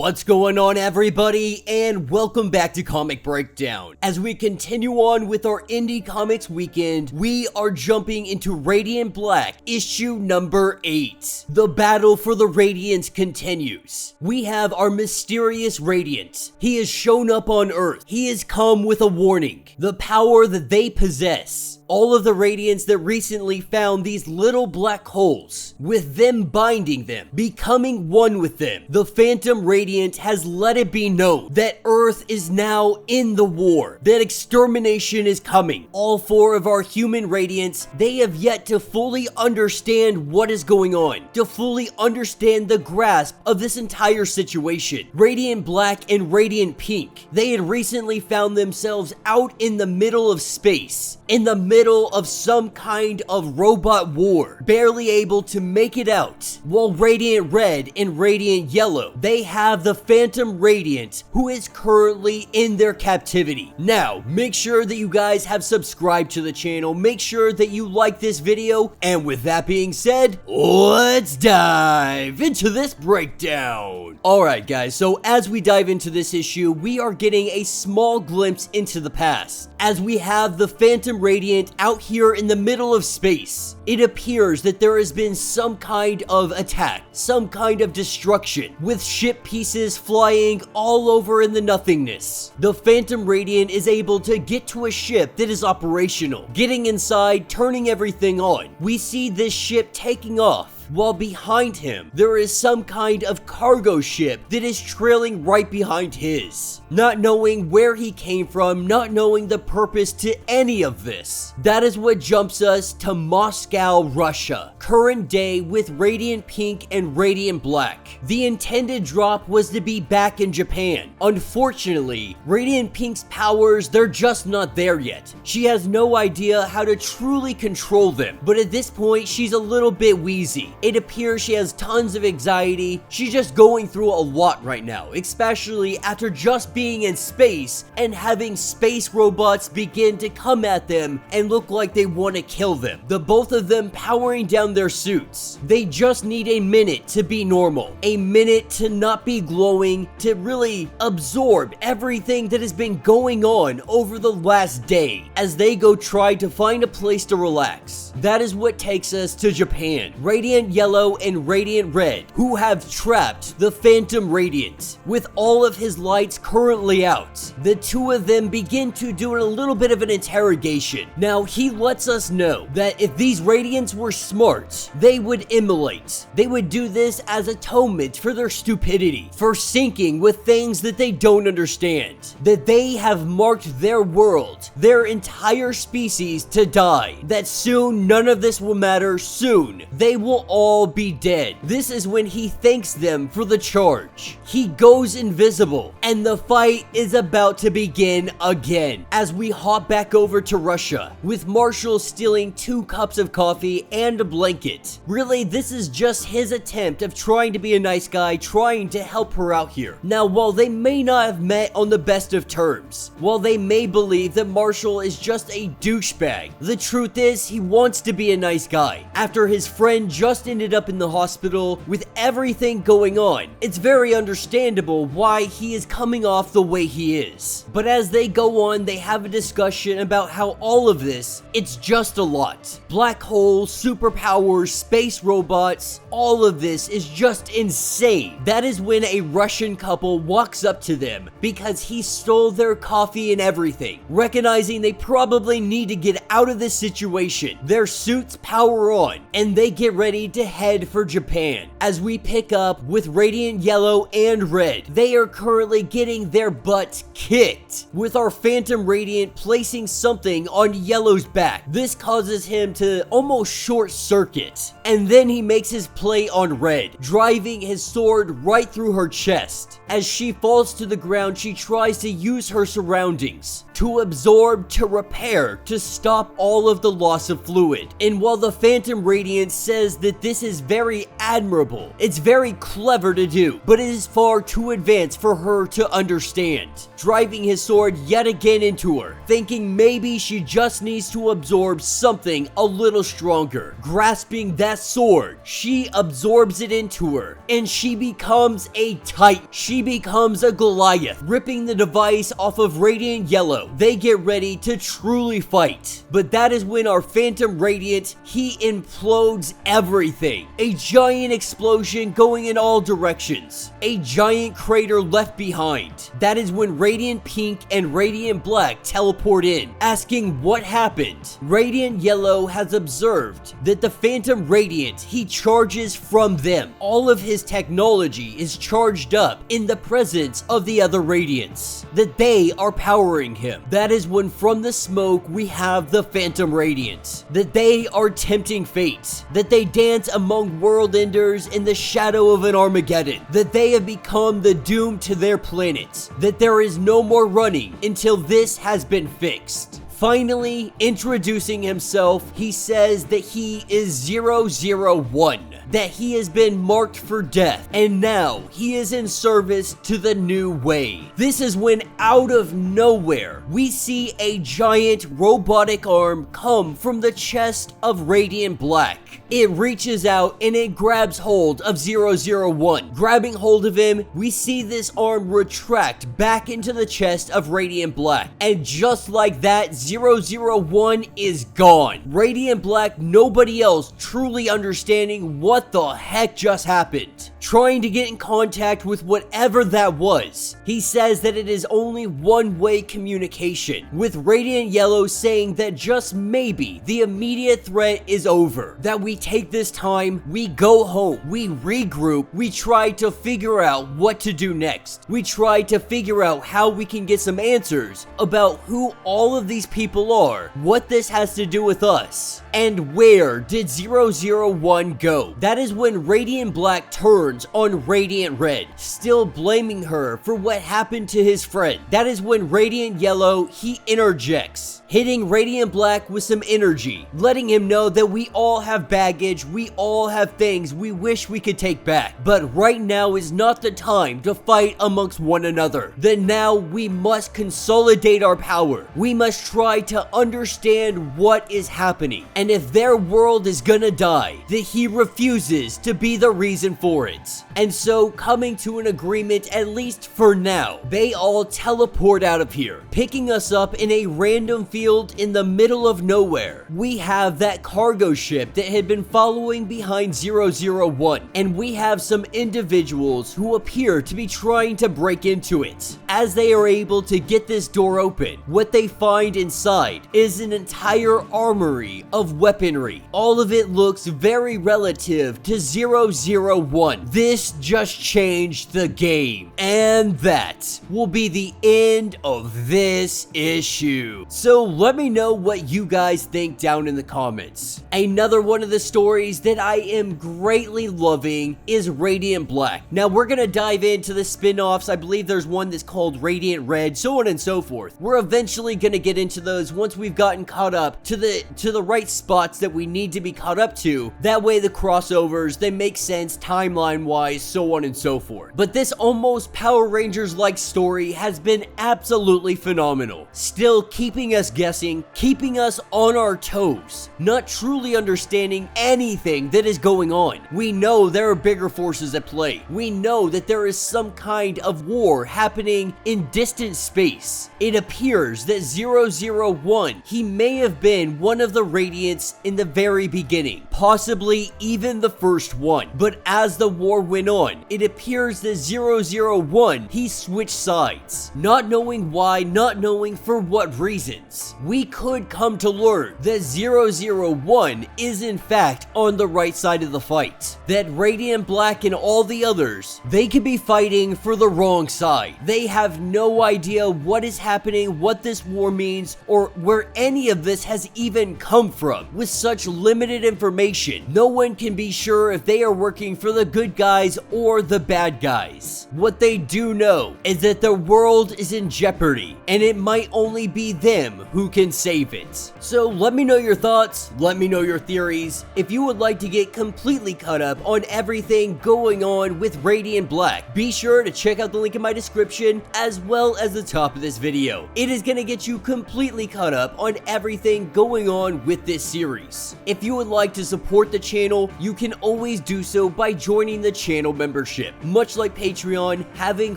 What's going on, everybody, and welcome back to Comic Breakdown. As we continue on with our Indie Comics weekend, we are jumping into Radiant Black, issue number 8. The battle for the Radiant continues. We have our mysterious Radiant. He has shown up on Earth. He has come with a warning. The power that they possess. All of the Radiants that recently found these little black holes, with them binding them, becoming one with them. The Phantom Radiant has let it be known that Earth is now in the war, that extermination is coming. All 4 of our human Radiants, they have yet to fully understand what is going on, to fully understand the grasp of this entire situation. Radiant Black and Radiant Pink, they had recently found themselves out in the middle of space, in the middle of some kind of robot war, barely able to make it out, while Radiant Red and Radiant Yellow, they have the Phantom Radiant who is currently in their captivity. Now, make sure that you guys have subscribed to the channel, make sure that you like this video, and with that being said, let's dive into this breakdown. Alright guys, so as we dive into this issue, we are getting a small glimpse into the past, as we have the Phantom Radiant out here in the middle of space. It appears that there has been some kind of attack, some kind of destruction, with ship pieces flying all over in the nothingness. The Phantom Radiant is able to get to a ship that is operational, getting inside, turning everything on. We see this ship taking off, while behind him, there is some kind of cargo ship that is trailing right behind his. Not knowing where he came from, not knowing the purpose to any of this. That is what jumps us to Moscow, Russia. Current day with Radiant Pink and Radiant Black. The intended drop was to be back in Japan. Unfortunately, Radiant Pink's powers, they're just not there yet. She has no idea how to truly control them, but at this point, she's a little bit wheezy. It appears she has tons of anxiety. She's just going through a lot right now, especially after just being in space and having space robots begin to come at them and look like they want to kill them. The both of them powering down their suits. They just need a minute to be normal, a minute to not be glowing, to really absorb everything that has been going on over the last day as they go try to find a place to relax. That is what takes us to Japan. Radiant Yellow and Radiant Red, who have trapped the Phantom Radiant with all of his lights currently out. The two of them begin to do a little bit of an interrogation. Now, he lets us know that if these Radiants were smart, they would immolate. They would do this as atonement for their stupidity, for sinking with things that they don't understand. That they have marked their world, their entire species to die. That soon none of this will matter. Soon they will all be dead. This is when he thanks them for the charge. He goes invisible, and the fight is about to begin again. As we hop back over to Russia, with Marshall stealing 2 cups of coffee and a blanket. Really, this is just his attempt of trying to be a nice guy, trying to help her out here. Now, while they may not have met on the best of terms, while they may believe that Marshall is just a douchebag, the truth is he wants to be a nice guy. After his friend just ended up in the hospital with everything going on, it's very understandable why he is coming off the way he is. But as they go on, they have a discussion about how all of this, it's just a lot. Black holes, superpowers, space robots, all of this is just insane. That is when a Russian couple walks up to them because he stole their coffee and everything. Recognizing they probably need to get out of this situation, their suits power on, and they get ready to head for Japan. As we pick up with Radiant Yellow and Red, they are currently getting their butts kicked, with our Phantom Radiant placing something on Yellow's back. This causes him to almost short circuit, and then he makes his play on Red, driving his sword right through her chest. As she falls to the ground, she tries to use her surroundings to absorb, to repair, to stop all of the loss of fluid. And while the Phantom Radiant says that this this is very admirable. It's very clever to do, but it is far too advanced for her to understand. Driving his sword yet again into her, thinking maybe she just needs to absorb something a little stronger. Grasping that sword, she absorbs it into her, and she becomes a Titan. She becomes a Goliath. Ripping the device off of Radiant Yellow, they get ready to truly fight. But that is when our Phantom Radiant, he implodes everything. A giant explosion going in all directions. A giant crater left behind. That is when Radiant Pink and Radiant Black teleport in, asking what happened. Radiant Yellow has observed that the Phantom Radiant, he charges from them. All of his technology is charged up in the presence of the other Radiants, that they are powering him. That is when from the smoke we have the Phantom Radiant, that they are tempting fate, that they dance among world enders in the shadow of an Armageddon, that they have become the doom to their planet, that there is no more running until this has been fixed. Finally, introducing himself, he says that he is 001, that he has been marked for death, and now he is in service to the new way. This is when, out of nowhere, we see a giant robotic arm come from the chest of Radiant Black. It reaches out and it grabs hold of 001. Grabbing hold of him, we see this arm retract back into the chest of Radiant Black. And just like that, 001 is gone. Radiant Black, nobody else truly understanding what the heck just happened. Trying to get in contact with whatever that was. He says that it is only one-way communication, with Radiant Yellow saying that just maybe the immediate threat is over. That we take this time, we go home, we regroup, we try to figure out what to do next. We try to figure out how we can get some answers about who all of these people are, what this has to do with us, and where did 001 go. That is when Radiant Black turns on Radiant Red, still blaming her for what happened to his friend. That is when Radiant Yellow, he interjects, hitting Radiant Black with some energy, letting him know that we all have baggage, we all have things we wish we could take back, but right now is not the time to fight amongst one another. That now we must consolidate our power. We must try to understand what is happening, and if their world is gonna die, that he refuses to be the reason for it. And so, coming to an agreement, at least for now, they all teleport out of here, picking us up in a random field in the middle of nowhere. We have that cargo ship that had been following behind 001, and we have some individuals who appear to be trying to break into it. As they are able to get this door open, what they find inside is an entire armory of weaponry. All of it looks very relative to 001. This just changed the game, and that will be the end of this issue. So let me know what you guys think down in the comments. Another one of the stories that I am greatly loving is Radiant Black. Now we're gonna dive into the spin-offs. I believe there's one that's called Radiant Red, so on and so forth. We're eventually gonna get into those once we've gotten caught up to the right spots that we need to be caught up to. That way the crossovers, they make sense timeline wise, so on and so forth. But this almost Power Rangers like story has been absolutely phenomenal. Still keeping us guessing, keeping us on our toes, not truly understanding anything that is going on. We know there are bigger forces at play. We know that there is some kind of war happening in distant space. It appears that 001, he may have been one of the Radiants in the very beginning, possibly even the first one. But as the war went on, it appears that 001, he switched sides, not knowing why, not knowing for what reasons. We could come to learn that 001 is in fact on the right side of the fight, that Radiant Black and all the others, they could be fighting for the wrong side. They have no idea what is happening, what this war means, or where any of this has even come from. from. With such limited information, no one can be sure if they are working for the good guys or the bad guys. What they do know is that the world is in jeopardy, and it might only be them who can save it. So let me know your thoughts, let me know your theories. If you would like to get completely caught up on everything going on with Radiant Black, be sure to check out the link in my description as well as the top of this video. It is going to get you completely caught up on everything going on with this series. If you would like to support the channel, you can always do so by joining the channel membership. Much like Patreon, having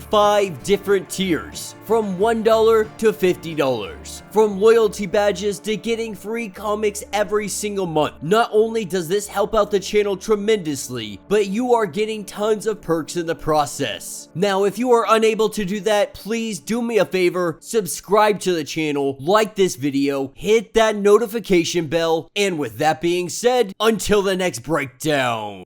5 different tiers, from $1 to $50, from loyalty badges to getting free comics every single month. Not only does this help out the channel tremendously, but you are getting tons of perks in the process. Now, if you are unable to do that, please do me a favor, subscribe to the channel, like this video, hit that notification bell, and with that being said, until the next breakdown.